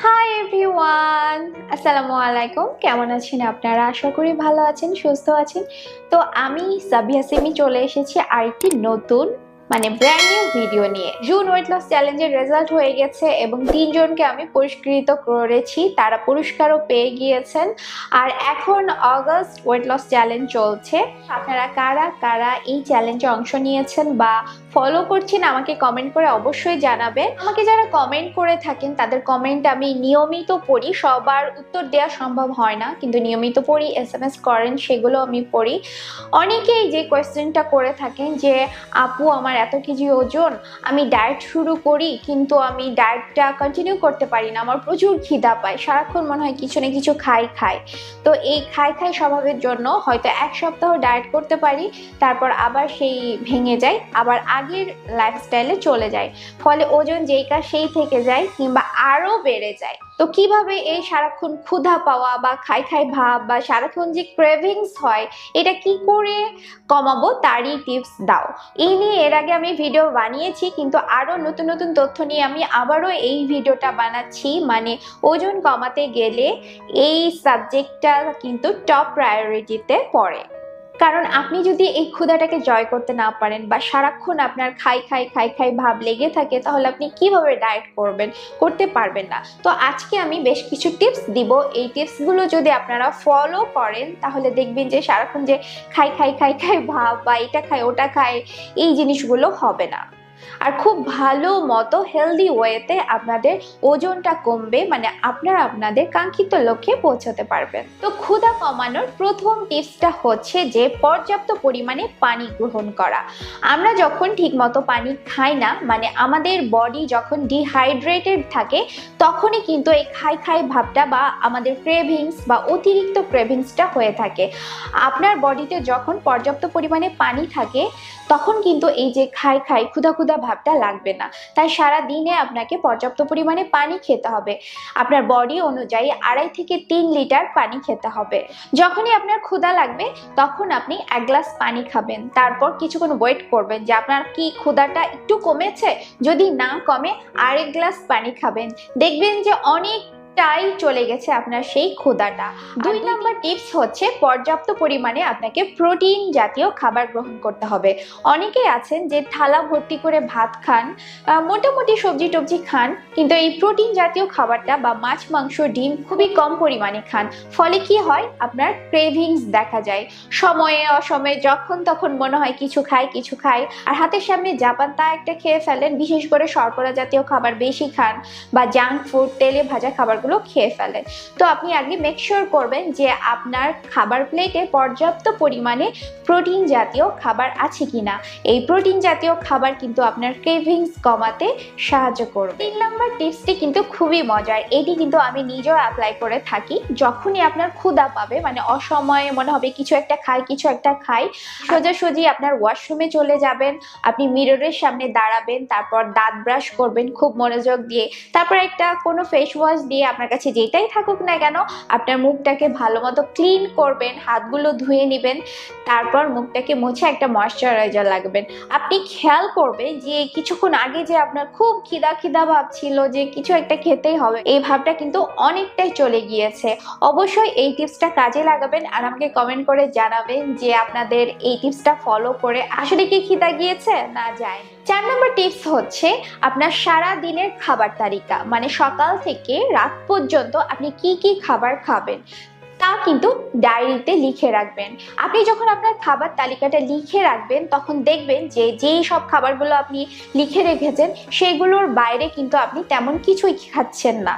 Hi everyone, আসসালামু আলাইকুম। কেমন আছেন আপনারা? আশা করি ভালো আছেন, সুস্থ আছেন। তো আমি সাবিহা সিমি চলে এসেছি আরেকটি নতুন ব্র্যান্ড নিউ ভিডিও নিয়ে। জুন ওয়েট লস চ্যালেঞ্জের রেজাল্ট হয়ে গেছে এবং 3 জনকে আমি পুরস্কৃত করেছি, তারা পুরস্কারও পেয়ে গিয়েছেন। আর এখন অগস্ট ওয়েট লস চ্যালেঞ্জ চলছে। আপনারা কারা কারা এই চ্যালেঞ্জে অংশ নিয়েছেন বা ফলো করছেন আমাকে কমেন্ট করে অবশ্যই জানাবেন। আমাকে যারা কমেন্ট করে থাকেন তাদের কমেন্ট আমি নিয়মিত পড়ি, সবার উত্তর দেওয়া সম্ভব হয় না, কিন্তু নিয়মিত পড়ি, SMS করেন সেগুলো আমি পড়ি। অনেকেই যে কোয়েশ্চেনটা করে থাকেন যে আপু আমার এত কেজি ওজন, আমি ডায়েট শুরু করি কিন্তু আমি ডায়েটটা কন্টিনিউ করতে পারি না, আমার প্রচুর খিদা পায়, সারাক্ষণ মনে হয় কিছু না কিছু খাই। তো এই খাই স্বভাবের জন্য হয়তো 1 সপ্তাহ ডায়েট করতে পারি, তারপর আবার সেই ভেঙে যায়, আবার আগের লাইফস্টাইলে চলে যায়, ফলে ওজন যেই কাজ সেই থেকে যায় কিংবা আরো বেড়ে যায়। তো কিভাবে এই সারাক্ষণ ক্ষুধা পাওয়া বা খাই ভাব বা সারাক্ষণ যে ক্রেভিংস হয় এটা কি করে কমাবো তারই টিপস দাও। এই নিয়ে এর আগে আমি ভিডিও বানিয়েছি, কিন্তু আরো নতুন নতুন তথ্য নিয়ে আমি আবারও এই ভিডিওটা বানাচ্ছি। ওজন কমাতে গেলে এই সাবজেক্টটা কিন্তু টপ প্রায়োরিটিতে পড়ে। কারণ আপনি যদি এই ক্ষুধাটাকে জয় করতে না পারেন বা সারাক্ষণ আপনার খাই ভাব লেগে থাকে, তাহলে আপনি কিভাবে ডায়েট করতে পারবেন না। তো আজকে আমি বেশ কিছু টিপস দিব। এই টিপসগুলো যদি আপনারা ফলো করেন তাহলে দেখবেন যে সারাক্ষণ যে খাই ভাব বা এটা খাই ওটা খাই এই জিনিসগুলো হবে না। আর খুব ভালো মতো হেলদি ওয়েতে আপনাদের ওজনটা কমবে, আপনাদের কাঙ্ক্ষিত লক্ষ্যে পৌঁছতে পারবেন। তো ক্ষুধা কমানোর প্রথম টিপসটা হচ্ছে যে পর্যাপ্ত পরিমাণে পানি গ্রহণ করা। আমরা যখন ঠিক মতো পানি খাই না, আমাদের বডি যখন ডিহাইড্রেটেড থাকে, তখনই কিন্তু এই খাই ভাবটা বা আমাদের ক্রেভিংস বা অতিরিক্ত ক্রেভিংসটা হয়ে থাকে। আপনার বডিতে যখন পর্যাপ্ত পরিমাণে পানি থাকে তখন কিন্তু এই যে খাই ক্ষুধা ভাবটা লাগবে না। তাই সারা দিনে আপনাকে পর্যাপ্ত পরিমাণে পানি খেতে হবে। আপনার বডি অনুযায়ী 2.5 থেকে 3 লিটার পানি খেতে হবে। যখনই আপনার ক্ষুধা লাগবে তখন আপনি 1 গ্লাস পানি খাবেন, তারপর কিছুক্ষণ ওয়েট করবেন যে আপনার কি ক্ষুধাটা একটু কমেছে। যদি না কমে 1 গ্লাস পানি খাবেন, দেখবেন যে অনেকটাই চলে গেছে আপনার সেই ক্ষুধাটা। 2 নম্বর টিপস হচ্ছে পর্যাপ্ত পরিমাণে আপনাকে প্রোটিন জাতীয় খাবার গ্রহণ করতে হবে। অনেকেই আছেন যে থালা ভর্তি করে ভাত খান, মোটামুটি সবজি টবজি খান, কিন্তু এই প্রোটিন জাতীয় খাবারটা বা মাছ মাংস ডিম খুবই কম পরিমাণে খান। ফলে কি হয়, আপনার ক্রেভিংস দেখা যায়। সময়ে অসময়ে যখন তখন মনে হয় কিছু খাই, আর হাতের সামনে জাপান তা একটা খেয়ে ফেলেন। বিশেষ করে শর্করা জাতীয় খাবার বেশি খান বা জাঙ্ক ফুড তেলে ভাজা খাবারগুলো খেয়ে ফেলেন। তো আপনি আগে মেক শিওর করবেন যে আপনার খাবার প্লেটে পর্যাপ্ত পরিমাণে প্রোটিন জাতীয় খাবার আছে কিনা। এই প্রোটিন জাতীয় খাবার কিন্তু আপনার ক্রেভিংস কমাতে সাহায্য করবে। 3 নম্বর টিপসটি কিন্তু খুবই মজার, এটি কিন্তু আমি নিজেও অ্যাপ্লাই করে থাকি। যখনই আপনার ক্ষুধা পাবে, অসময়ে মনে হবে কিছু একটা খাই, সোজাসুজি আপনার ওয়াশরুমে চলে যাবেন, আপনি মিররের সামনে দাঁড়াবেন, তারপর দাঁত ব্রাশ করবেন খুব মনোযোগ দিয়ে, তারপর একটা কোনো ফেস ওয়াশ দিয়ে আপনার কাছে যেটাই থাকুক না কেন আপনার মুখটাকে ভালো মতো ক্লিন করবেন, হাতগুলো ধুয়ে নেবেন, তারপর মুখটাকে মুছে একটা ময়শ্চারাইজার লাগবেন। আপনি খেয়াল করবেন যে কিছুক্ষণ আগে যে আপনার খুব খিদা ভাব ছিল, যে কিছু একটা খেতেই হবে, এই ভাবটা কিন্তু অনেকটাই চলে গিয়েছে। অবশ্যই এই টিপসটা কাজে লাগাবেন আর আমাকে কমেন্ট করে জানাবেন যে আপনাদের এই টিপসটা ফলো করে আসলে কি খিদা গিয়েছে না যায়। 4 নম্বর টিপস হচ্ছে আপনার সারা দিনের খাবার তালিকা, সকাল থেকে রাত পর্যন্ত আপনি কি খাবার খাবেন তা কিন্তু ডায়েরিতে লিখে রাখবেন। আপনি যখন আপনার খাবার তালিকাটা লিখে রাখবেন তখন দেখবেন যে যেই সব খাবারগুলো আপনি লিখে রেখেছেন সেগুলোর বাইরে কিন্তু আপনি তেমন কিছুই খাচ্ছেন না।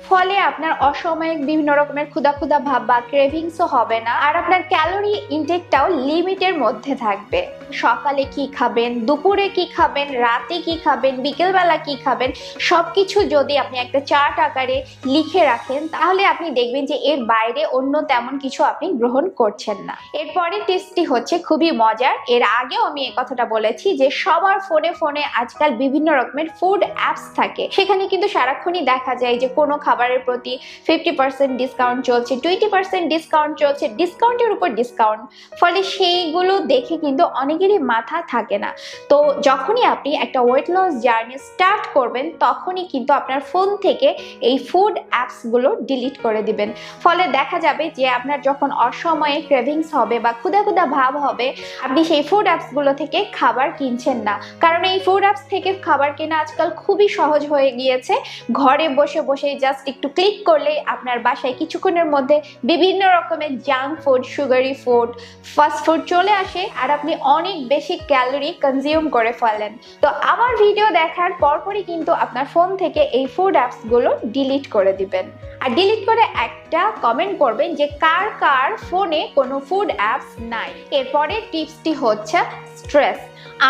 ফলে আপনার অসাময়িক বিভিন্ন রকমের ক্ষুধা ভাব বা ক্রেভিংসও হবে না, আর আপনার ক্যালোরি ইনটেকটাও লিমিটের মধ্যে থাকবে। সকালে কি খাবেন, দুপুরে কি খাবেন, রাতে কি খাবেন, বিকেলবেলা কি খাবেন, সবকিছু যদি আপনি একটা চার্ট আকারে লিখে রাখেন তাহলে আপনি দেখবেন যে এর বাইরে অন্য তেমন কিছু আপনি গ্রহণ করছেন না। এরপরের টিপসটি হচ্ছে খুবই মজার। এর আগেও আমি এই কথাটা বলেছি যে সবার ফোনে আজকাল বিভিন্ন রকমের ফুড অ্যাপস থাকে, সেখানে কিন্তু সারাক্ষণই দেখা যায় যে কোনো খাবারের প্রতি 50% ডিসকাউন্ট চলছে, 20% ডিসকাউন্ট চলছে, ডিসকাউন্টের উপর ডিসকাউন্ট। ফলে সেইগুলো দেখে কিন্তু অনেকেরই মাথা থাকে না। তো যখনই আপনি একটা ওয়েট লস জার্নি স্টার্ট করবেন তখনই কিন্তু আপনার ফোন থেকে এই ফুড অ্যাপসগুলো ডিলিট করে দিবেন। ফলে দেখা যাবে যে আপনার যখন অসময়ে ক্রেভিংস হবে বা ক্ষুধা ক্ষুধা ভাব হবে, আপনি সেই ফুড অ্যাপসগুলো থেকে খাবার কিনছেন না। কারণ এই ফুড অ্যাপস থেকে খাবার কেনা আজকাল খুবই সহজ হয়ে গিয়েছে। ঘরে বসে বসে জাস্ট একটু ক্লিক করলেই আপনার বাসায় কিছুক্ষণের মধ্যে বিভিন্ন রকমের junk food, sugary food, fast food চলে আসে আর আপনি অনেক বেশি ক্যালোরি কনজিউম করে ফেলেন। তো আমার ভিডিও দেখার পরপরই কিন্তু আপনার ফোন থেকে এই ফুড অ্যাপসগুলো ডিলিট করে দিবেন। আর ডিলিট করে একটা কমেন্ট করবেন যে কার কার ফোনে কোনো ফুড অ্যাপস নাই। এরপরে টিপসটি হচ্ছে স্ট্রেস।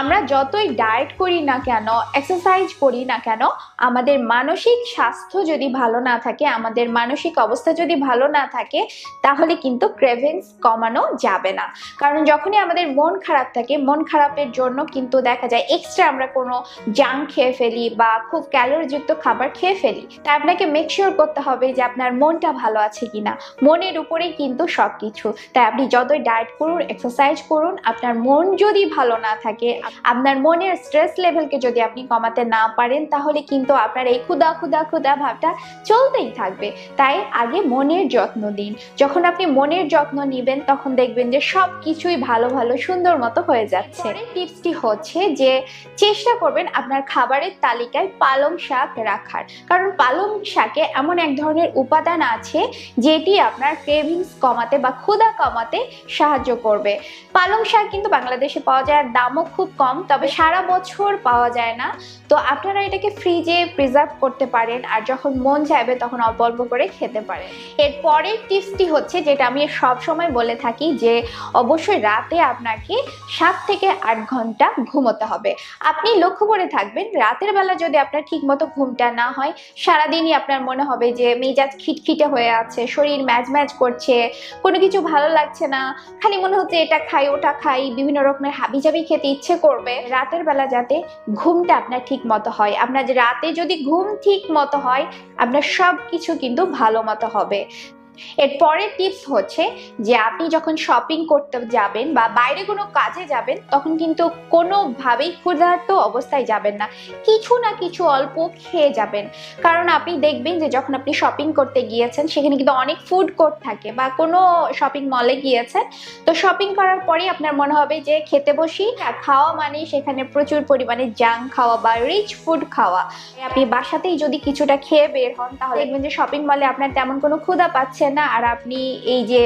আমরা যতই ডায়েট করি না কেন, এক্সারসাইজ করি না কেন, আমাদের মানসিক স্বাস্থ্য যদি ভালো না থাকে, আমাদের মানসিক অবস্থা যদি ভালো না থাকে, তাহলে কিন্তু ক্রেভিংস কমানো যাবে না। কারণ যখনই আমাদের মন খারাপ থাকে, মন খারাপের জন্য কিন্তু দেখা যায় এক্সট্রা আমরা কোনো জাঙ্ক খেয়ে ফেলি বা খুব ক্যালোরিযুক্ত খাবার খেয়ে ফেলি। তাই আপনাকে মেক শিওর করতে হবে যে আপনার মনটা ভালো আছে কিনা। মনের উপরেই কিন্তু সবকিছু। তাই আপনি যতই ডায়েট করুন, এক্সারসাইজ করুন, আপনার মন যদি ভালো না থাকে, আপনার মনের স্ট্রেস লেভেলকে যদি আপনি কমাতে না পারেন, তাহলে কিন্তু আপনার এই ক্ষুধা ক্ষুধা ক্ষুধা ভাবটা চলতেই থাকবে। তাই আগে মনের যত্ন দিন। যখন আপনি মনের যত্ন নেবেন তখন দেখবেন যে সব কিছুই ভালো ভালো সুন্দর মতো হয়ে যাচ্ছে। টিপসটি হচ্ছে যে চেষ্টা করবেন আপনার খাবারের তালিকায় পালং শাক রাখার। কারণ পালং শাকে এমন এক ধরনের উপাদান আছে যেটি আপনার ক্রেভিংস কমাতে বা ক্ষুধা কমাতে সাহায্য করবে। পালং শাক কিন্তু বাংলাদেশে পাওয়া যায়, আর দামও খুব কম, তবে সারা বছর পাওয়া যায় না। তো আপনারা এটাকে ফ্রিজে প্রিজার্ভ করতে পারেন আর যখন মন চাইবে তখন অল্প অল্প করে খেতে পারেন। এরপরের টিপসটি হচ্ছে যেটা আমি সব সময় বলে থাকি যে অবশ্যই রাতে আপনাকে 7 থেকে 8 ঘন্টা ঘুমোতে হবে। আপনি লক্ষ্য করে থাকবেন রাতের বেলা যদি আপনার ঠিক মতো ঘুমটা না হয়, সারাদিনই আপনার মনে হবে যে মেজাজ খিটখিটে হয়ে আছে, শরীর ম্যাজ ম্যাজ করছে, কোনো কিছু ভালো লাগছে না, খালি মনে হচ্ছে এটা খাই ওটা খাই, বিভিন্ন রকমের হাবিজাবি খেতে ইচ্ছে করবে। রাতের বেলা যাতে ঘুমটা আপনার ঠিক মতো হয়, আপনার রাতে যদি ঘুম ঠিক মতো হয়, আপনার সব কিছু কিন্তু ভালো মতো হবে। এরপরের টিপস হচ্ছে যে আপনি যখন শপিং করতে যাবেন বা বাইরে কোনো কাজে যাবেন তখন কিন্তু কোনোভাবেই ক্ষুধার্ত অবস্থায় যাবেন না, কিছু না কিছু অল্প খেয়ে যাবেন। কারণ আপনি দেখবেন যে যখন আপনি শপিং করতে গিয়েছেন সেখানে কিন্তু অনেক ফুড কোর্ট থাকে, বা কোনো শপিং মলে গিয়েছেন, তো শপিং করার পরেই আপনার মনে হবে যে খেতে বসি। আর খাওয়া মানে সেখানে প্রচুর পরিমাণে জাঙ্ক খাওয়া বা রিচ ফুড খাওয়া। আপনি বাসাতেই যদি কিছুটা খেয়ে বের হন তাহলে দেখবেন যে শপিং মলে আপনার তেমন কোনো ক্ষুধা পাচ্ছে না, আর আপনি এই যে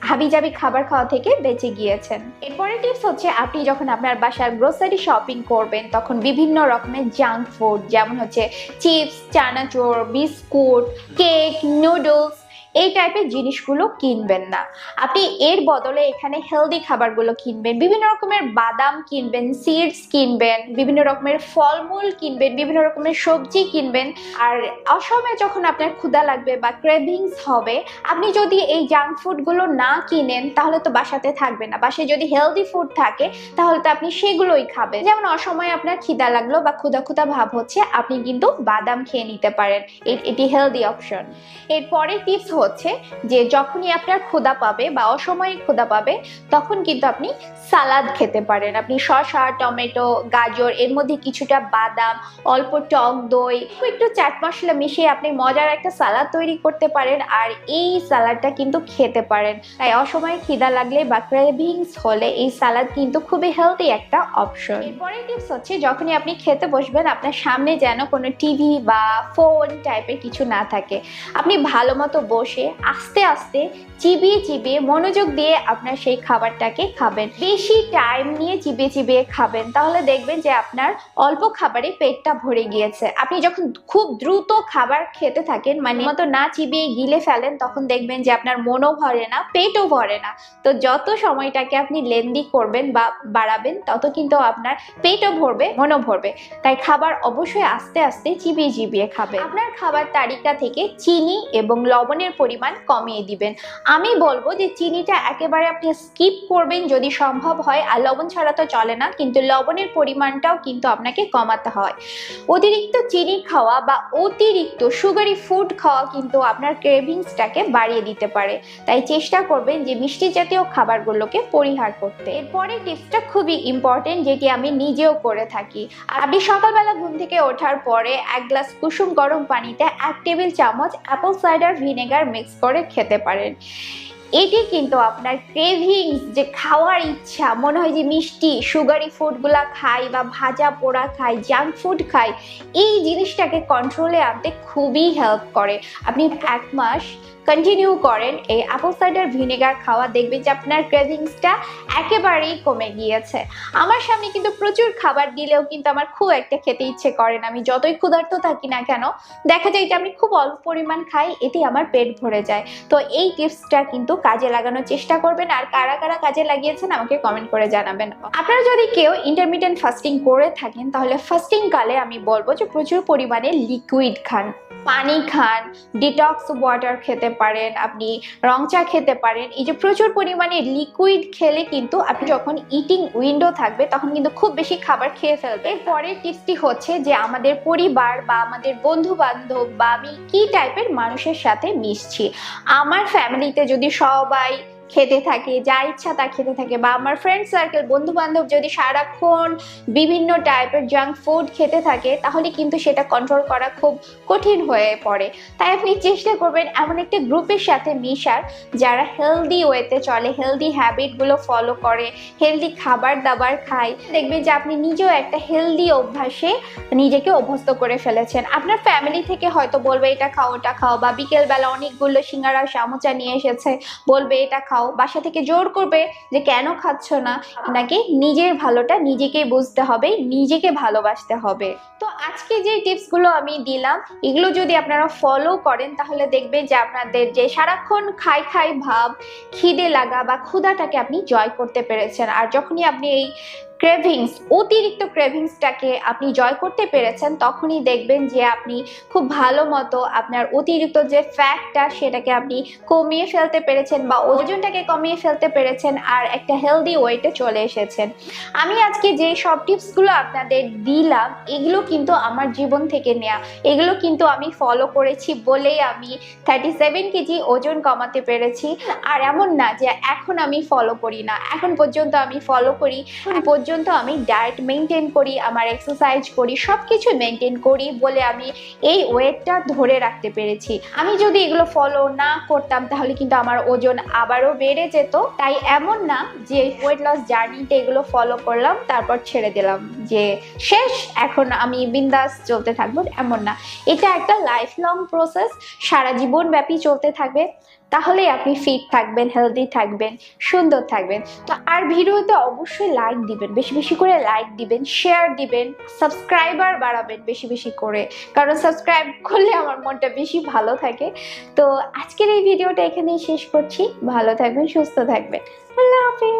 হাবিজাবি খাবার খাওয়া থেকে বেঁচে গিয়েছেন। এরপরের টিপস হচ্ছে আপনি যখন আপনার বাসার গ্রোসারি শপিং করবেন তখন বিভিন্ন রকমের জাঙ্ক ফুড, যেমন হচ্ছে চিপস, চানাচুর, বিস্কুট, কেক, নুডলস, এই টাইপের জিনিসগুলো কিনবেন না। আপনি এর বদলে এখানে হেলদি খাবারগুলো কিনবেন, বিভিন্ন রকমের বাদাম কিনবেন, সিডস কিনবেন, বিভিন্ন রকমের ফলমূল কিনবেন, বিভিন্ন রকমের সবজি কিনবেন। আর অসময়ে যখন আপনার ক্ষুধা লাগবে বা ক্রেভিংস হবে, আপনি যদি এই জাঙ্ক ফুডগুলো না কিনেন তাহলে তো বাসাতে থাকবে না। বাসায় যদি হেলদি ফুড থাকে তাহলে তো আপনি সেগুলোই খাবেন। যেমন অসময়ে আপনার খিদা লাগলো বা ক্ষুধা ক্ষুধা ভাব হচ্ছে, আপনি কিন্তু বাদাম খেয়ে নিতে পারেন, এটি হেলদি অপশন। এরপরে টিপস হচ্ছে যে যখনই আপনার ক্ষুধা পাবে বা অসময়ে ক্ষুধা পাবে তখন কিন্তু আপনি সালাদ খেতে পারেন। আপনি শসা, টমেটো, গাজর, এর মধ্যে কিছুটা বাদাম, অল্প টক দই, একটু চাট মশলা মিশিয়ে আপনি মজার একটা সালাদ তৈরি করতে পারেন, আর এই সালাদটা কিন্তু খেতে পারেন। তাই অসময়ে খিদা লাগলে বা ক্রেভিংস হলে এই সালাদ কিন্তু খুবই হেলদি একটা অপশন। এরপরের টিপস হচ্ছে যখনই আপনি খেতে বসবেন আপনার সামনে যেন কোনো টিভি বা ফোন টাইপের কিছু না থাকে। আপনি ভালো মতো বসে আস্তে আস্তে চিবিয়ে চিবিয়ে মনোযোগ দিয়ে আপনার সেই খাবারটাকে খাবেন। বেশি টাইম নিয়ে চিবিয়ে চিবিয়ে খাবেন, তাহলে দেখবেন যে আপনার অল্প খাবারে পেটটা ভরে গিয়েছে। আপনি যখন খুব দ্রুত খাবার খেতে থাকেন, মানে মতো না চিবিয়ে গিলে ফেলেন, তখন দেখবেন যে আপনার মনও ভরে না, পেটও ভরে না। তো যত সময়টাকে আপনি লেন্দি করবেন বা বাড়াবেন তত কিন্তু আপনার পেটও ভরবে, মনও ভরবে। তাই খাবার অবশ্যই আস্তে আস্তে চিবিয়ে চিবিয়ে খাবেন। আপনার খাবার তালিকা থেকে চিনি এবং লবণের পরিমাণ কমিয়ে দিবেন। আমি বলবো যে চিনিটা একেবারে আপনি স্কিপ করবেন যদি সম্ভব হয়, আর লবণ ছাড়া তো চলে না, কিন্তু লবণের পরিমাণটাও কিন্তু আপনাকে কমাতে হয়। অতিরিক্ত চিনি খাওয়া বা অতিরিক্ত সুগারি ফুড খাওয়া কিন্তু আপনার ক্রেভিংসটাকে বাড়িয়ে দিতে পারে, তাই চেষ্টা করবেন যে মিষ্টি জাতীয় খাবারগুলোকে পরিহার করতে। এরপরে টিপসটা খুবই ইম্পর্টেন্ট, যেটি আমি নিজেও করে থাকি। আপনি সকালবেলা ঘুম থেকে ওঠার পরে 1 গ্লাস কুসুম গরম পানিতে 1 টেবিল চামচ অ্যাপল সাইডার ভিনেগার মিক্স করে খেতে পারেন। এটি কিন্তু আপনার ক্রেভিংস, যে খাওয়ার ইচ্ছা, মনে হয় যে মিষ্টি সুগারি ফুডগুলা খাই বা ভাজা পোড়া খাই, জাঙ্ক ফুড খাই, এই জিনিসটাকে কন্ট্রোলে আনতে খুবই হেল্প করে। আপনি 1 মাস কন্টিনিউ করেন এই অ্যাপল সাইডার ভিনেগার খাওয়া, দেখবেন যে আপনার ক্রেভিংসটা একেবারেই কমে গিয়েছে। আমার সামনে কিন্তু প্রচুর খাবার দিলেও কিন্তু আমার খুব একটা খেতে ইচ্ছে করে না। আমি যতই ক্ষুধার্ত থাকি না কেন, দেখা যায় যে আমি খুব অল্প পরিমাণ খাই, এতে আমার পেট ভরে যায়। তো এই টিপসটা কিন্তু কাজে লাগানোর চেষ্টা করবেন, আর কারা কারা কাজে লাগিয়েছেন আমাকে কমেন্ট করে জানাবেন। আপনারা যদি কেউ ইন্টারমিটেন্ট ফাস্টিং করে থাকেন, তাহলে ফাস্টিং কালে আমি বলবো যে প্রচুর পরিমাণে লিকুইড খান, পানি খান, ডিটক্স ওয়াটার খেতে পারেন, আপনি রং চা খেতে পারেন। এই যে প্রচুর পরিমাণে লিকুইড খেলে কিন্তু আপনি যখন ইটিং উইন্ডো থাকবে তখন কিন্তু খুব বেশি খাবার খেয়ে ফেলবে। পরের টিপসটি হচ্ছে যে আমাদের পরিবার বা আমাদের বন্ধু বান্ধব বা আমি কি টাইপের মানুষের সাথে মিশছি। আমার ফ্যামিলিতে যদি সবাই খেতে থাকে, যা ইচ্ছা তা খেতে থাকে, বা আমার ফ্রেন্ড সার্কেল বন্ধু বান্ধব যদি সারাক্ষণ বিভিন্ন টাইপের জাঙ্ক ফুড খেতে থাকে, তাহলে কিন্তু সেটা কন্ট্রোল করা খুব কঠিন হয়ে পড়ে। তাই আপনি চেষ্টা করবেন এমন একটা গ্রুপের সাথে মিশার যারা হেলদি ওয়েতে চলে, হেলদি হ্যাবিটগুলো ফলো করে, হেলদি খাবার দাবার খায়। দেখবেন যে আপনি নিজেও একটা হেলদি অভ্যাসে নিজেকে অভ্যস্ত করে ফেলেছেন। আপনার ফ্যামিলি থেকে হয়তো বলবে এটা খাও ওটা খাও, বা বিকেলবেলা অনেকগুলো সিঙ্গারা সামোচা নিয়ে এসেছে, বলবে এটা খাও, বাসা থেকে জোর করবে যে কেন খাচ্ছ না। নাকি নিজের ভালোটা নিজেকেই বুঝতে হবে, নিজেকে ভালোবাসতে হবে। তো আজকে যে টিপসগুলো আমি দিলাম, এগুলো যদি আপনারা ফলো করেন, তাহলে দেখবেন যে আপনাদের যে সারাক্ষণ খাই খাই ভাব, খিদে লাগা বা ক্ষুধাটাকে আপনি জয় করতে পেরেছেন। আর যখনই আপনি এই ক্রেভিংস, অতিরিক্ত ক্রেভিংসটাকে আপনি জয় করতে পেরেছেন, তখনই দেখবেন যে আপনি খুব ভালো মতো আপনার অতিরিক্ত যে ফ্যাটটা সেটাকে আপনি কমিয়ে ফেলতে পেরেছেন বা ওজনটাকে কমিয়ে ফেলতে পেরেছেন, আর একটা হেলদি ওয়েটে চলে এসেছেন। আমি আজকে যে সব টিপসগুলো আপনাদের দিলাম, এগুলো কিন্তু আমার জীবন থেকে নেওয়া, এগুলো কিন্তু আমি ফলো করেছি বলেই আমি 37 কেজি ওজন কমাতে পেরেছি। আর এমন না যে এখন আমি ফলো করি না, এখন পর্যন্ত আমি ফলো করি, পর্যন্ত আমি ডায়েট মেনটেন করি, আমার এক্সারসাইজ করি, সবকিছু মেনটেন করি বলে আমি এই ওয়েটটা ধরে রাখতে পেরেছি। আমি যদি এগুলো ফলো না করতাম তাহলে কিন্তু আমার ওজন আবারও বেড়ে যেত। তাই এমন না যে ওয়েট লস জার্নিতে এগুলো ফলো করলাম তারপর ছেড়ে দিলাম যে শেষ, এখন আমি বিন্দাস চলতে থাকবো, এমন না। এটা একটা লাইফ লং প্রসেস, সারা জীবন ব্যাপী চলতে থাকবে। তাহলে আপনি ফিট থাকবেন, হেলদি থাকবেন, সুন্দর থাকবেন। তো আর ভিডিওতে অবশ্যই লাইক দিবেন, বেশি বেশি করে লাইক দিবেন, শেয়ার দিবেন, সাবস্ক্রাইবার বাড়াবেন বেশি বেশি করে, কারণ সাবস্ক্রাইব করলে আমার মনটা বেশি ভালো থাকে। তো আজকের এই ভিডিওটা এখানেই শেষ করছি। ভালো থাকবেন, সুস্থ থাকবেন, আল্লাহ হাফেজ।